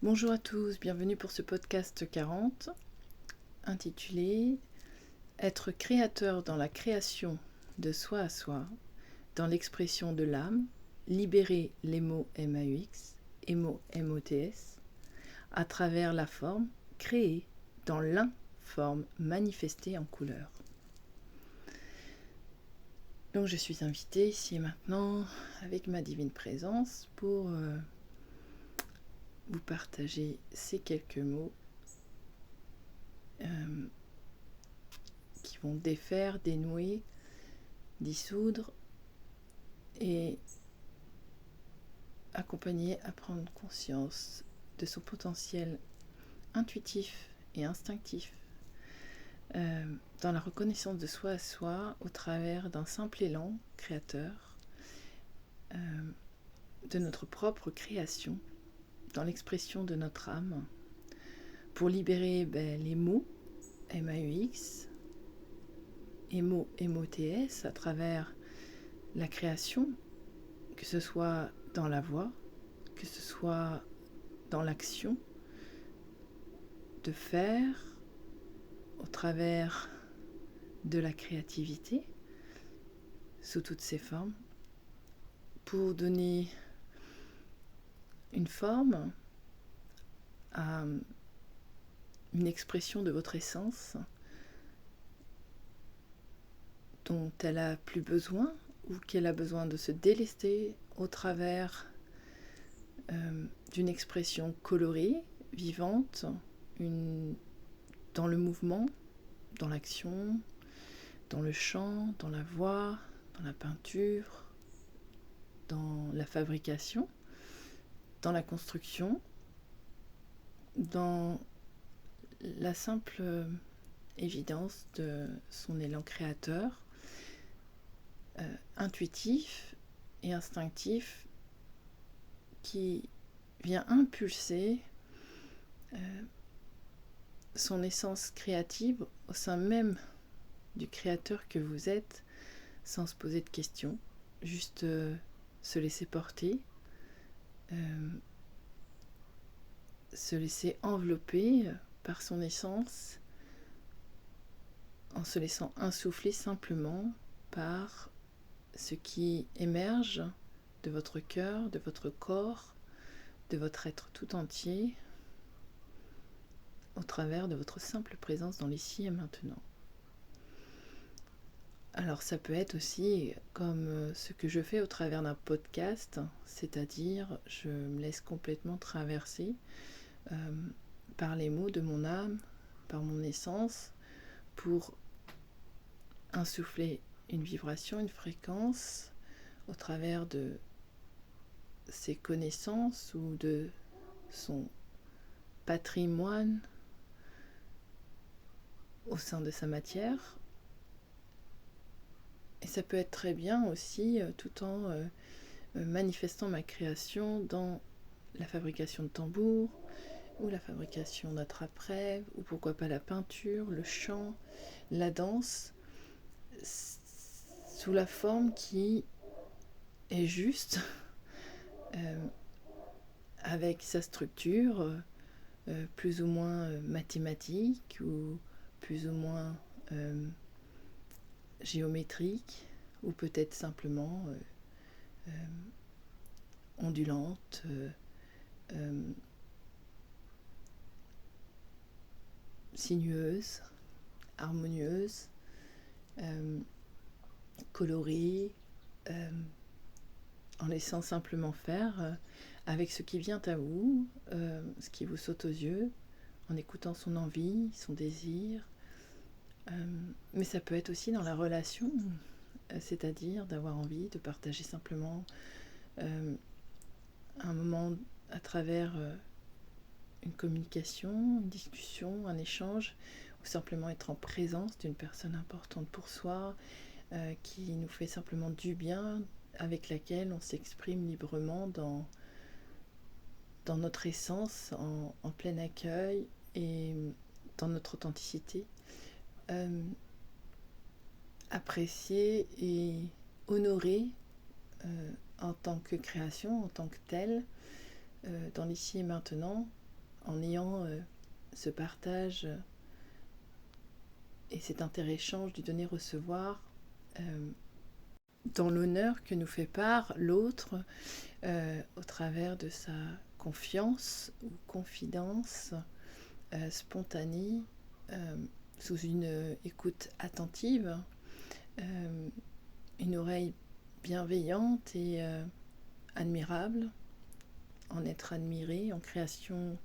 Bonjour à tous, bienvenue pour ce podcast 40 intitulé Être créateur dans la création de soi à soi, dans l'expression de l'âme, libérer les mots MAUX et mots MOTS à travers la forme créée dans l'informe manifestée en couleur. Donc je suis invitée ici et maintenant avec ma divine présence pour vous partager ces quelques mots qui vont défaire, dénouer, dissoudre et accompagner à prendre conscience de son potentiel intuitif et instinctif dans la reconnaissance de soi à soi au travers d'un simple élan créateur de notre propre création dans l'expression de notre âme pour libérer les mots MAUX et mots MOTS à travers la création, que ce soit dans la voix, que ce soit dans l'action, de faire au travers de la créativité sous toutes ses formes pour donner une forme à une expression de votre essence dont elle a plus besoin ou qu'elle a besoin de se délester au travers d'une expression colorée, vivante, dans le mouvement, dans l'action, dans le chant, dans la voix, dans la peinture, dans la fabrication, dans la construction, dans la simple évidence de son élan créateur, intuitif et instinctif, qui vient impulser son essence créative au sein même du créateur que vous êtes, sans se poser de questions, juste se laisser porter, se laisser envelopper par son essence, en se laissant insuffler simplement par ce qui émerge de votre cœur, de votre corps, de votre être tout entier, au travers de votre simple présence dans l'ici et maintenant. Alors ça peut être aussi comme ce que je fais au travers d'un podcast, c'est-à-dire je me laisse complètement traverser par les mots de mon âme, par mon essence, pour insuffler une vibration, une fréquence au travers de ses connaissances ou de son patrimoine au sein de sa matière. Et ça peut être très bien aussi tout en manifestant ma création dans la fabrication de tambours ou la fabrication d'attrape-rêves ou pourquoi pas la peinture, le chant, la danse, sous la forme qui est juste avec sa structure plus ou moins mathématique ou plus ou moins géométrique ou peut-être simplement ondulante, sinueuse, harmonieuse, colorée, en laissant simplement faire avec ce qui vient à vous, ce qui vous saute aux yeux, en écoutant son envie, son désir. Mais ça peut être aussi dans la relation, c'est-à-dire d'avoir envie de partager simplement un moment à travers une communication, une discussion, un échange, ou simplement être en présence d'une personne importante pour soi, qui nous fait simplement du bien, avec laquelle on s'exprime librement dans notre essence, en plein accueil et dans notre authenticité. Apprécier et honorer en tant que création, en tant que telle, dans l'ici et maintenant, en ayant ce partage et cet inter-échange du donner-recevoir dans l'honneur que nous fait part l'autre au travers de sa confiance ou confidence spontanée, sous une écoute attentive, une oreille bienveillante et admirable, en être admiré, en création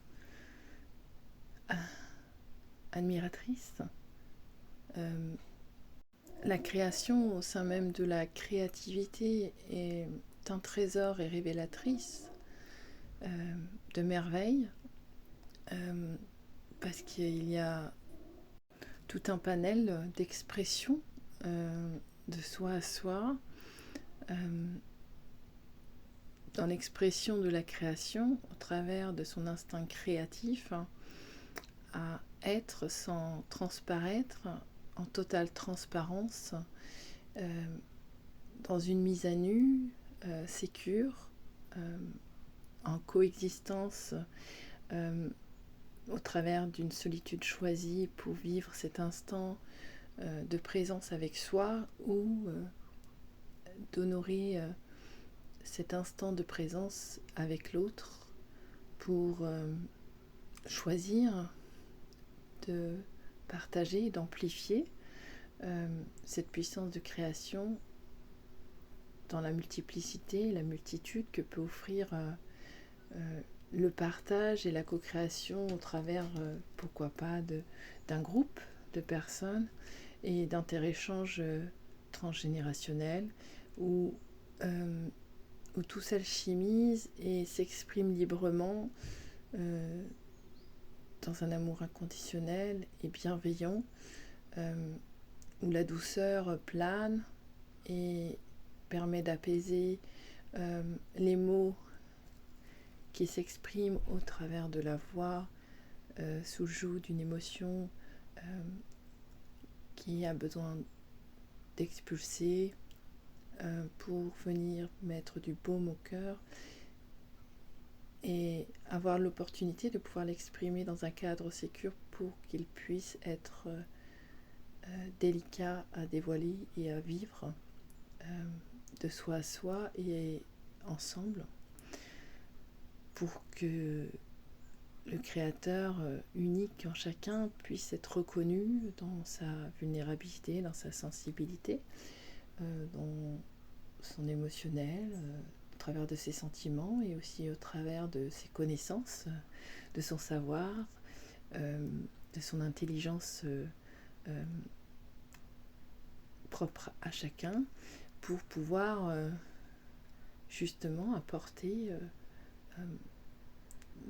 admiratrice. La création au sein même de la créativité est un trésor et révélatrice de merveilles, parce qu'il y a tout un panel d'expression de soi à soi, dans l'expression de la création au travers de son instinct créatif, à être sans transparaître, en totale transparence, dans une mise à nu sécure, en coexistence au travers d'une solitude choisie pour vivre cet instant de présence avec soi, ou d'honorer cet instant de présence avec l'autre pour choisir de partager, d'amplifier cette puissance de création dans la multiplicité, la multitude que peut offrir le partage et la co-création au travers, pourquoi pas, d'un groupe de personnes et d'inter-échanges transgénérationnels où tout s'alchimise et s'exprime librement dans un amour inconditionnel et bienveillant, où la douceur plane et permet d'apaiser les mots qui s'expriment au travers de la voix sous le joug d'une émotion qui a besoin d'expulser pour venir mettre du baume au cœur et avoir l'opportunité de pouvoir l'exprimer dans un cadre sécure pour qu'il puisse être délicat à dévoiler et à vivre de soi à soi et ensemble, pour que le créateur unique en chacun puisse être reconnu dans sa vulnérabilité, dans sa sensibilité, dans son émotionnel, au travers de ses sentiments et aussi au travers de ses connaissances, de son savoir, de son intelligence propre à chacun, pour pouvoir justement apporter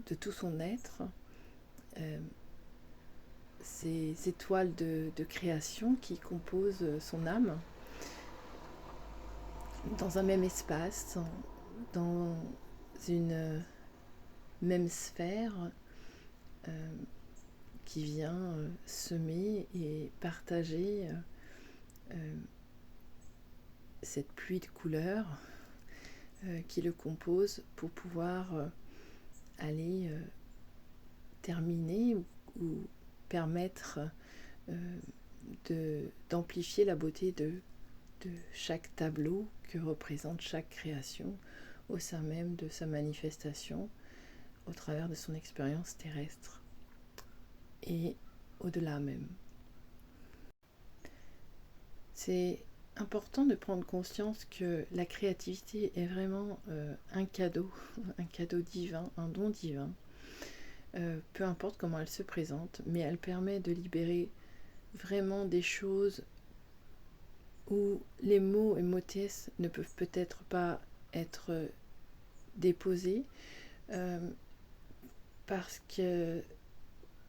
de tout son être ces étoiles de création qui composent son âme dans un même espace, dans une même sphère qui vient semer et partager cette pluie de couleurs qui le compose pour pouvoir aller terminer ou permettre d'amplifier la beauté de chaque tableau que représente chaque création au sein même de sa manifestation au travers de son expérience terrestre et au-delà même. C'est important de prendre conscience que la créativité est vraiment un cadeau divin, un don divin, peu importe comment elle se présente, mais elle permet de libérer vraiment des choses où les mots et mots-pièces ne peuvent peut-être pas être déposés parce que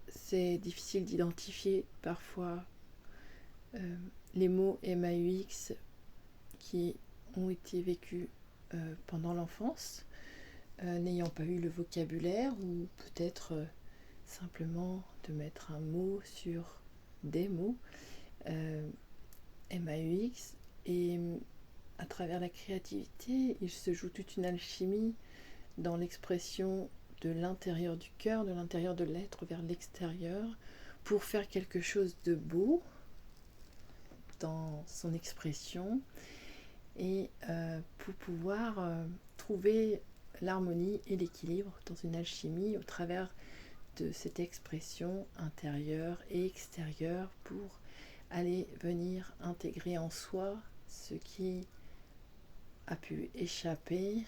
c'est difficile d'identifier parfois les mots MAUX qui ont été vécus pendant l'enfance, n'ayant pas eu le vocabulaire, ou peut-être simplement de mettre un mot sur des mots MAUX, et à travers la créativité, il se joue toute une alchimie dans l'expression de l'intérieur du cœur, de l'intérieur de l'être vers l'extérieur, pour faire quelque chose de beau dans son expression et pour pouvoir trouver l'harmonie et l'équilibre dans une alchimie au travers de cette expression intérieure et extérieure pour aller venir intégrer en soi ce qui a pu échapper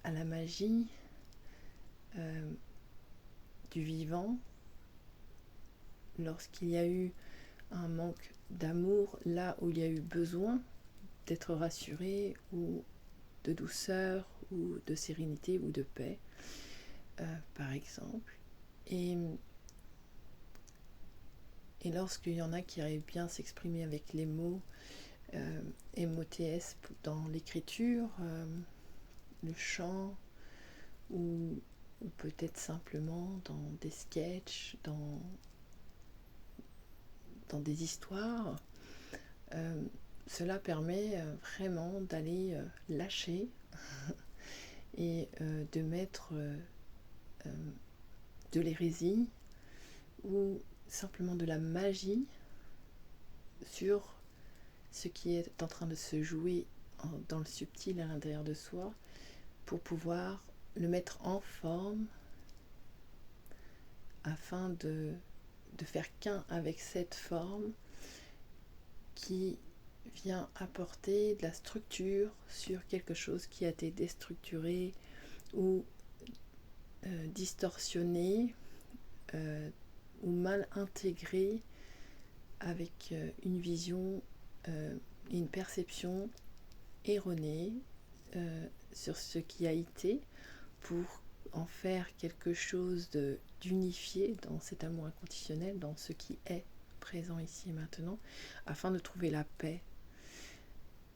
à la magie du vivant lorsqu'il y a eu un manque d'amour, là où il y a eu besoin d'être rassuré ou de douceur ou de sérénité ou de paix, par exemple. Et lorsqu'il y en a qui arrivent bien à s'exprimer avec les mots MOTS dans l'écriture, le chant, ou peut-être simplement dans des sketchs, dans des histoires, cela permet vraiment d'aller lâcher et de mettre de l'hérésie ou simplement de la magie sur ce qui est en train de se jouer dans le subtil à l'intérieur de soi pour pouvoir le mettre en forme afin de faire qu'un avec cette forme qui vient apporter de la structure sur quelque chose qui a été déstructuré ou distorsionné ou mal intégré avec une vision et une perception erronée sur ce qui a été pour en faire quelque chose d'unifié dans cet amour inconditionnel, dans ce qui est présent ici et maintenant, afin de trouver la paix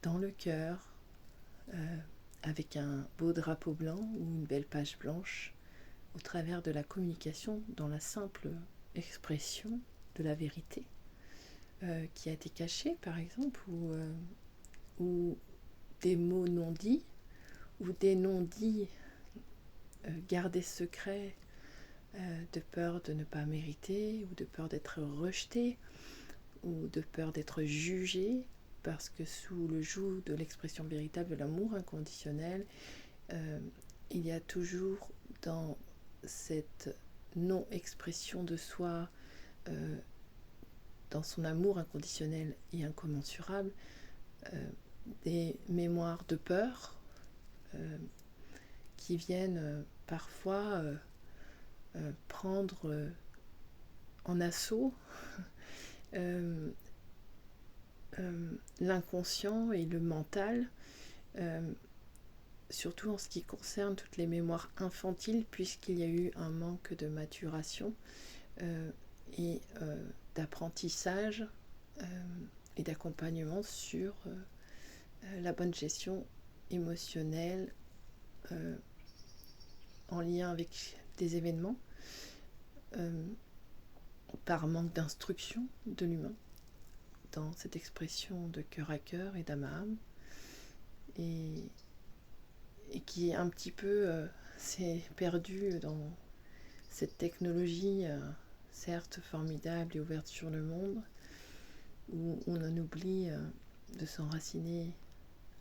dans le cœur, avec un beau drapeau blanc ou une belle page blanche, au travers de la communication dans la simple expression de la vérité qui a été cachée, par exemple, ou des mots non dits, ou des non dits gardés secrets de peur de ne pas mériter, ou de peur d'être rejeté, ou de peur d'être jugé, parce que sous le joug de l'expression véritable de l'amour inconditionnel, il y a toujours dans cette non-expression de soi, dans son amour inconditionnel et incommensurable, des mémoires de peur qui viennent parfois prendre en assaut l'inconscient et le mental, surtout en ce qui concerne toutes les mémoires infantiles, puisqu'il y a eu un manque de maturation et d'apprentissage et d'accompagnement sur la bonne gestion émotionnelle en lien avec des événements, par manque d'instruction de l'humain dans cette expression de cœur à cœur et d'âme à âme, et qui un petit peu s'est perdu dans cette technologie certes formidable et ouverte sur le monde, où on en oublie de s'enraciner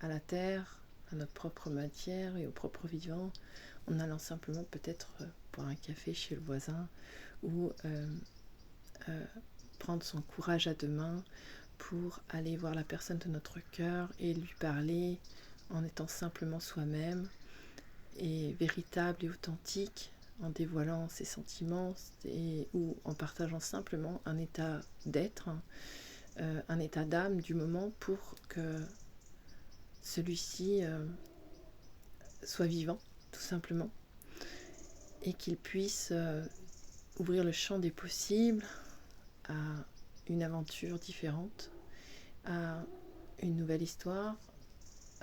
à la terre, à notre propre matière et au propre vivant, en allant simplement peut-être boire un café chez le voisin, ou prendre son courage à deux mains pour aller voir la personne de notre cœur et lui parler en étant simplement soi-même et véritable et authentique, en dévoilant ses sentiments ou en partageant simplement un état d'être, un état d'âme du moment, pour que celui-ci soit vivant, tout simplement, et qu'il puisse ouvrir le champ des possibles à une aventure différente, à une nouvelle histoire,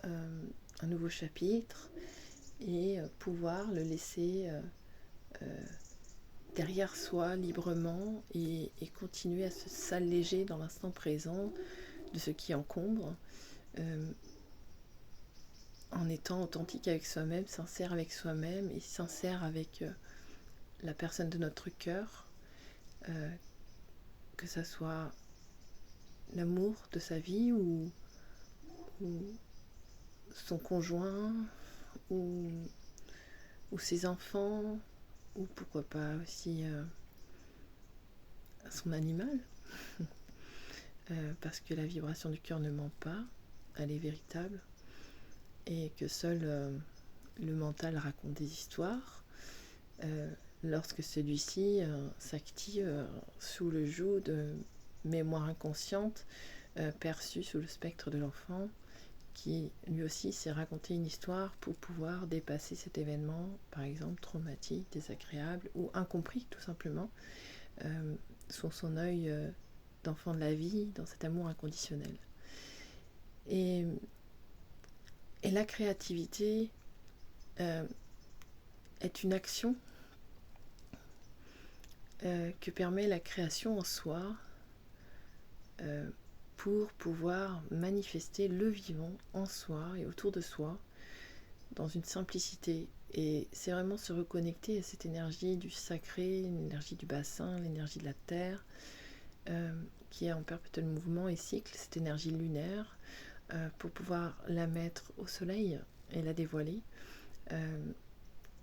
un nouveau chapitre, et pouvoir le laisser derrière soi librement et continuer à s'alléger dans l'instant présent de ce qui encombre, en étant authentique avec soi-même, sincère avec soi-même et sincère avec la personne de notre cœur, que ça soit l'amour de sa vie ou son conjoint ou ses enfants ou pourquoi pas aussi son animal. Parce que la vibration du cœur ne ment pas, elle est véritable et que seul le mental raconte des histoires lorsque celui-ci s'active sous le joug de mémoire inconsciente perçue sous le spectre de l'enfant qui lui aussi s'est raconté une histoire pour pouvoir dépasser cet événement, par exemple traumatique, désagréable ou incompris tout simplement, sous son œil d'enfant de la vie, dans cet amour inconditionnel. Et la créativité est une action que permet la création en soi pour pouvoir manifester le vivant en soi et autour de soi dans une simplicité. Et c'est vraiment se reconnecter à cette énergie du sacré, l'énergie du bassin, l'énergie de la terre, qui est en perpétuel mouvement et cycle, cette énergie lunaire, pour pouvoir la mettre au soleil et la dévoiler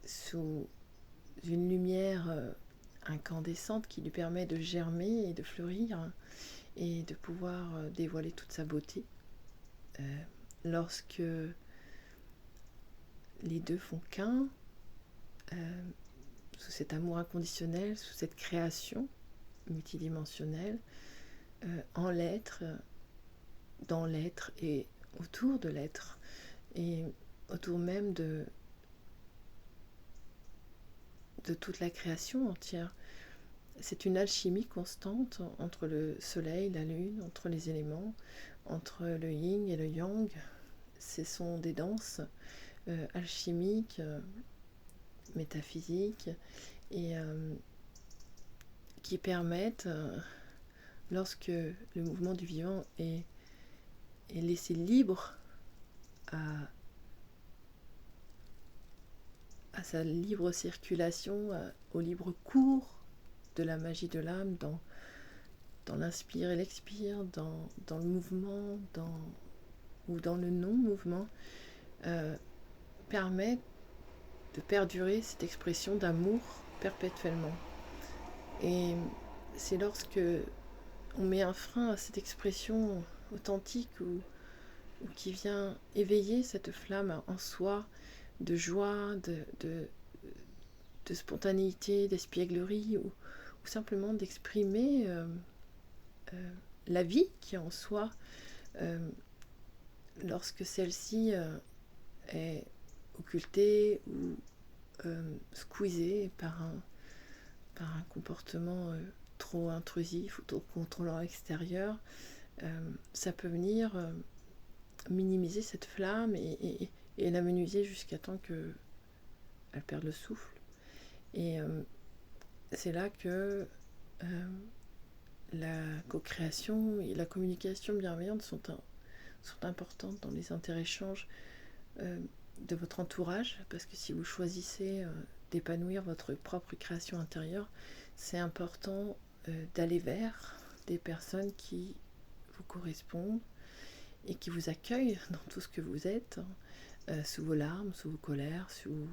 sous une lumière incandescente qui lui permet de germer et de fleurir et de pouvoir dévoiler toute sa beauté. Lorsque les deux font qu'un, sous cet amour inconditionnel, sous cette création multidimensionnelle, en l'être, dans l'être et autour de l'être, et autour même de toute la création entière. C'est une alchimie constante entre le soleil, la lune, entre les éléments, entre le yin et le yang. Ce sont des danses alchimiques, métaphysiques, et qui permettent, lorsque le mouvement du vivant est laissé libre à sa libre circulation, au libre cours de la magie de l'âme, dans l'inspire et l'expire, dans le mouvement, ou dans le non-mouvement, permet de perdurer cette expression d'amour perpétuellement. Et c'est lorsque on met un frein à cette expression authentique ou qui vient éveiller cette flamme en soi de joie, de spontanéité, d'espièglerie, ou simplement d'exprimer la vie qui est en soi, lorsque celle-ci est occultée ou squeezée par un comportement trop intrusif ou trop contrôlant extérieur, ça peut venir minimiser cette flamme et l'amenuiser jusqu'à temps qu'elle perde le souffle. Et c'est là que la co-création et la communication bienveillante sont importantes dans les interéchanges de votre entourage, parce que si vous choisissez d'épanouir votre propre création intérieure, c'est important d'aller vers des personnes qui vous correspondent et qui vous accueillent dans tout ce que vous êtes, sous vos larmes, sous vos colères, sous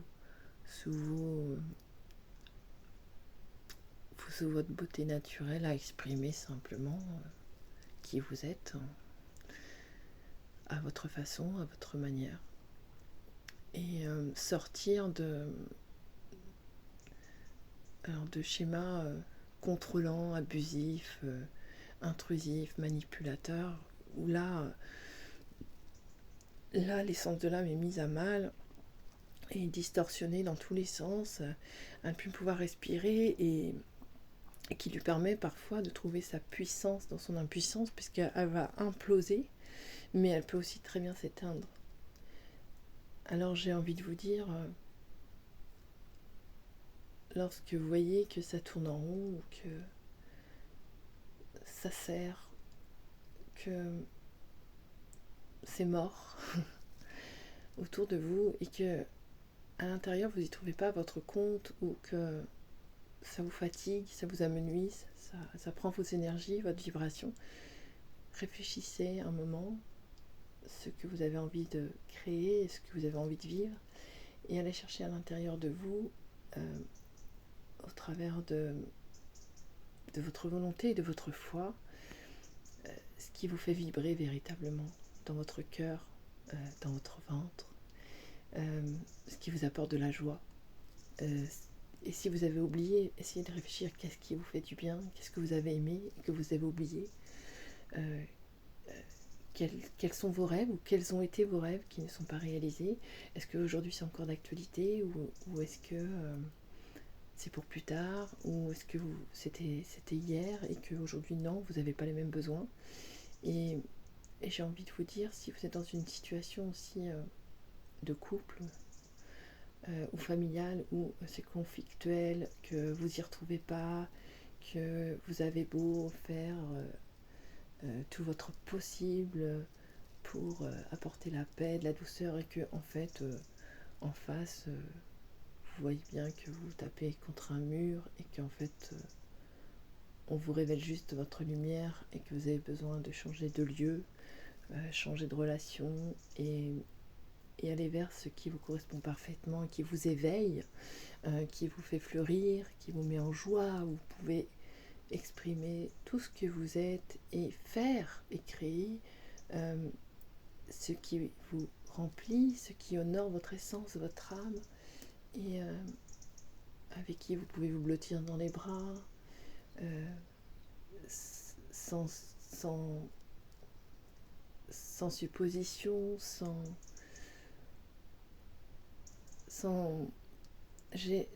votre beauté naturelle à exprimer simplement qui vous êtes, à votre façon, à votre manière. Et sortir de schémas contrôlants, abusifs, intrusifs, manipulateurs, où là l'essence de l'âme est mise à mal et distorsionnée dans tous les sens, à ne plus pouvoir respirer, et qui lui permet parfois de trouver sa puissance dans son impuissance, puisqu'elle va imploser, mais elle peut aussi très bien s'éteindre. Alors j'ai envie de vous dire, lorsque vous voyez que ça tourne en rond, ou que ça sert, que c'est mort, autour de vous et que à l'intérieur vous n'y trouvez pas votre compte ou que ça vous fatigue, ça vous amenuise, ça prend vos énergies, votre vibration, réfléchissez un moment ce que vous avez envie de créer, ce que vous avez envie de vivre et allez chercher à l'intérieur de vous au travers de votre volonté et de votre foi ce qui vous fait vibrer véritablement dans votre cœur, dans votre ventre, ce qui vous apporte de la joie. Et si vous avez oublié, essayez de réfléchir qu'est-ce qui vous fait du bien, qu'est-ce que vous avez aimé et que vous avez oublié. Quels sont vos rêves ou quels ont été vos rêves qui ne sont pas réalisés? Est-ce qu'aujourd'hui c'est encore d'actualité ou est-ce que c'est pour plus tard? Ou est-ce que c'était hier et qu'aujourd'hui non, vous n'avez pas les mêmes besoins? Et j'ai envie de vous dire, si vous êtes dans une situation aussi de couple ou familiale où c'est conflictuel, que vous n'y retrouvez pas, que vous avez beau faire tout votre possible pour apporter la paix, de la douceur et que en fait en face vous voyez bien que vous tapez contre un mur et qu'en fait on vous révèle juste votre lumière et que vous avez besoin de changer de lieu, changer de relation et aller vers ce qui vous correspond parfaitement et qui vous éveille, qui vous fait fleurir, qui vous met en joie, où vous pouvez exprimer tout ce que vous êtes et faire et créer ce qui vous remplit, ce qui honore votre essence, votre âme et avec qui vous pouvez vous blottir dans les bras sans supposition,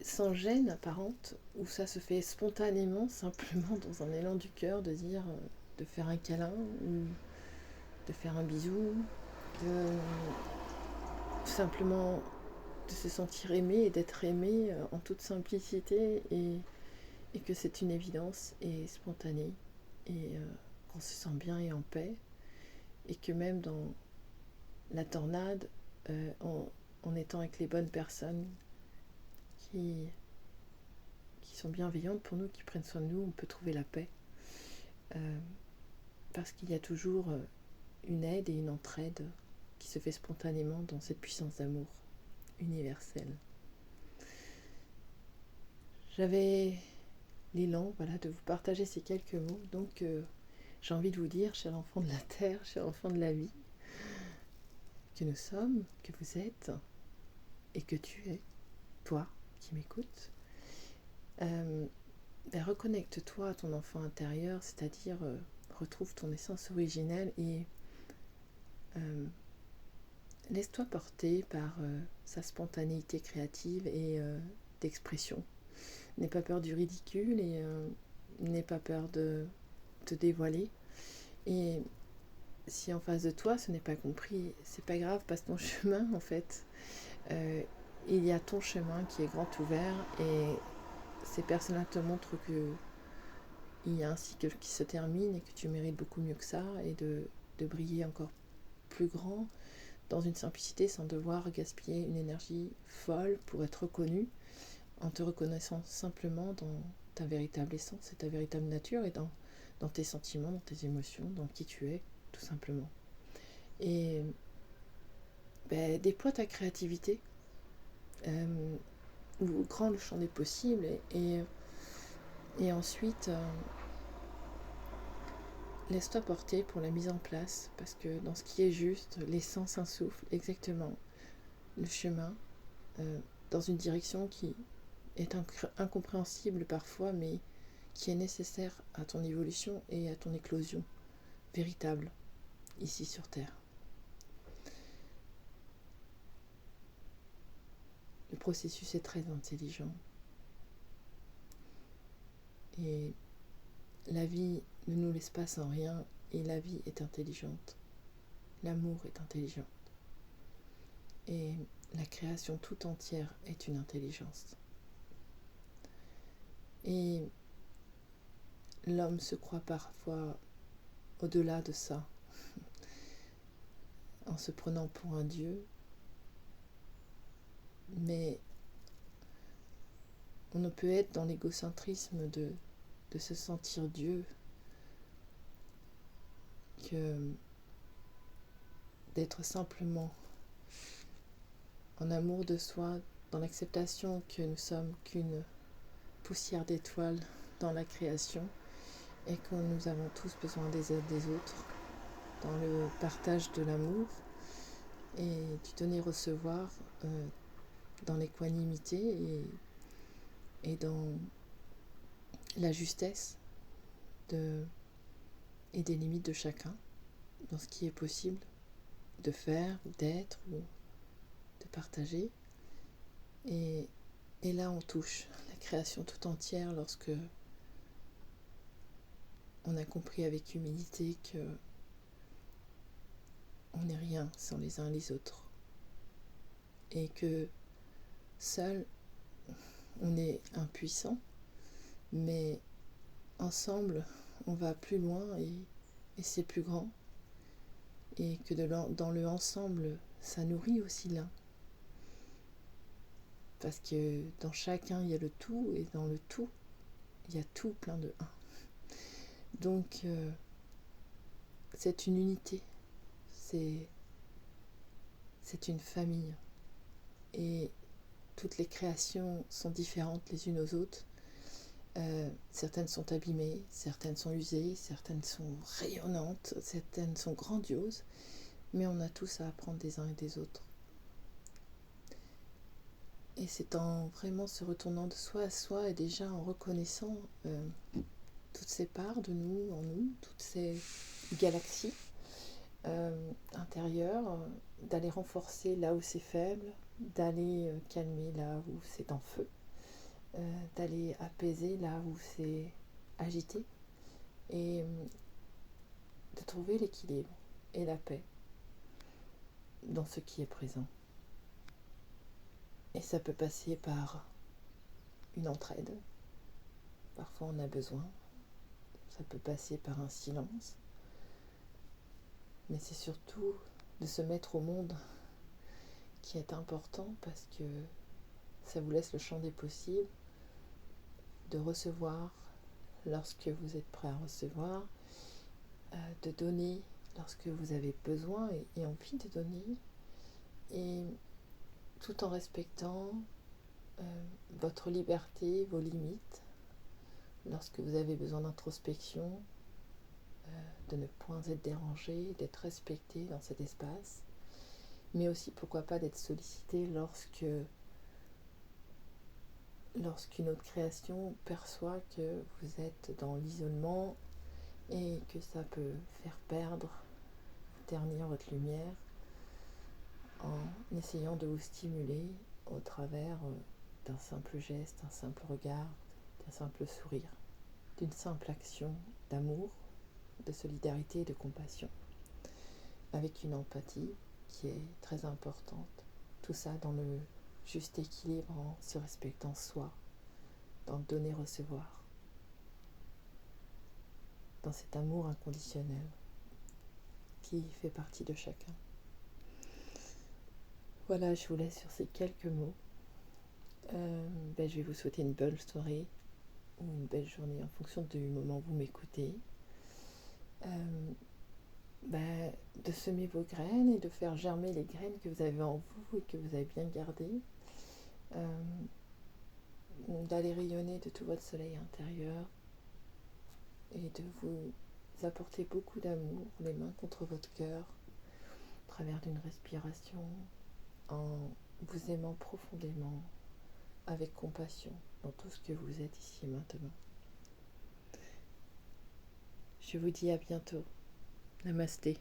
sans gêne apparente, où ça se fait spontanément, simplement dans un élan du cœur, de dire, de faire un câlin, ou de faire un bisou, de simplement de se sentir aimé et d'être aimé en toute simplicité et que c'est une évidence et spontanée et qu'on se sent bien et en paix et que même dans la tornade, en étant avec les bonnes personnes qui sont bienveillantes pour nous, qui prennent soin de nous, on peut trouver la paix. Parce qu'il y a toujours une aide et une entraide qui se fait spontanément dans cette puissance d'amour universelle. J'avais l'élan de vous partager ces quelques mots, donc j'ai envie de vous dire, cher enfant de la terre, cher enfant de la vie, que nous sommes, que vous êtes et que tu es, toi qui m'écoutes. Reconnecte-toi à ton enfant intérieur, c'est-à-dire retrouve ton essence originelle et laisse-toi porter par sa spontanéité créative et d'expression. N'aie pas peur du ridicule et n'aie pas peur de te dévoiler. Et si en face de toi ce n'est pas compris, c'est pas grave, passe ton chemin en fait. Il y a ton chemin qui est grand ouvert et ces personnes-là te montrent que il y a un cycle qui se termine et que tu mérites beaucoup mieux que ça et de briller encore plus grand dans une simplicité sans devoir gaspiller une énergie folle pour être reconnu, en te reconnaissant simplement dans ta véritable essence et ta véritable nature et dans tes sentiments, dans tes émotions, dans qui tu es, tout simplement. Et déploie ta créativité, ouvre grand le champ des possibles et ensuite laisse-toi porter pour la mise en place, parce que dans ce qui est juste, l'essence insouffle exactement le chemin dans une direction qui est incompréhensible parfois, mais qui est nécessaire à ton évolution et à ton éclosion véritable ici sur Terre. Le processus est très intelligent et la vie ne nous laisse pas sans rien et la vie est intelligente. L'amour est intelligent. Et la création tout entière est une intelligence. Et l'homme se croit parfois au-delà de ça, en se prenant pour un dieu, Mais on ne peut être dans l'égocentrisme de se sentir Dieu que d'être simplement en amour de soi, dans l'acceptation que nous sommes qu'une poussière d'étoiles dans la création et que nous avons tous besoin des uns des autres, dans le partage de l'amour et du donner-recevoir, dans l'équanimité et dans la justesse et des limites de chacun, dans ce qui est possible de faire, d'être ou de partager. Et là, on touche la création tout entière lorsque on a compris avec humilité que on n'est rien sans les uns les autres. Et que seul, on est impuissant, mais ensemble, on va plus loin et c'est plus grand. Et que dans le ensemble, ça nourrit aussi l'un. Parce que dans chacun, il y a le tout, et dans le tout, il y a tout plein de un. Donc, c'est une unité, c'est une famille. Et toutes les créations sont différentes les unes aux autres. Certaines sont abîmées, certaines sont usées, certaines sont rayonnantes, certaines sont grandioses, mais on a tous à apprendre des uns et des autres. Et c'est en vraiment se retournant de soi à soi et déjà en reconnaissant toutes ces parts de nous, en nous, toutes ces galaxies intérieures, d'aller renforcer là où c'est faible, d'aller calmer là où c'est en feu, d'aller apaiser là où c'est agité et de trouver l'équilibre et la paix dans ce qui est présent. Et ça peut passer par une entraide. Parfois on a besoin. Ça peut passer par un silence. Mais c'est surtout de se mettre au monde qui est important parce que ça vous laisse le champ des possibles, de recevoir lorsque vous êtes prêt à recevoir, de donner lorsque vous avez besoin et envie de donner, et tout en respectant votre liberté, vos limites, lorsque vous avez besoin d'introspection, de ne point être dérangé, d'être respecté dans cet espace, mais aussi pourquoi pas d'être sollicité lorsqu'une autre création perçoit que vous êtes dans l'isolement et que ça peut faire perdre, ternir votre lumière en essayant de vous stimuler au travers d'un simple geste, d'un simple regard, d'un simple sourire, d'une simple action d'amour, de solidarité et de compassion, avec une empathie qui est très importante. Tout ça dans le juste équilibre en se respectant soi, dans le donner-recevoir, dans cet amour inconditionnel qui fait partie de chacun. Voilà, je vous laisse sur ces quelques mots. Je vais vous souhaiter une bonne soirée ou une belle journée en fonction du moment où vous m'écoutez. De semer vos graines et de faire germer les graines que vous avez en vous et que vous avez bien gardées. D'aller rayonner de tout votre soleil intérieur et de vous apporter beaucoup d'amour, les mains contre votre cœur, au travers d'une respiration, en vous aimant profondément, avec compassion dans tout ce que vous êtes ici et maintenant. Je vous dis à bientôt. Namasté.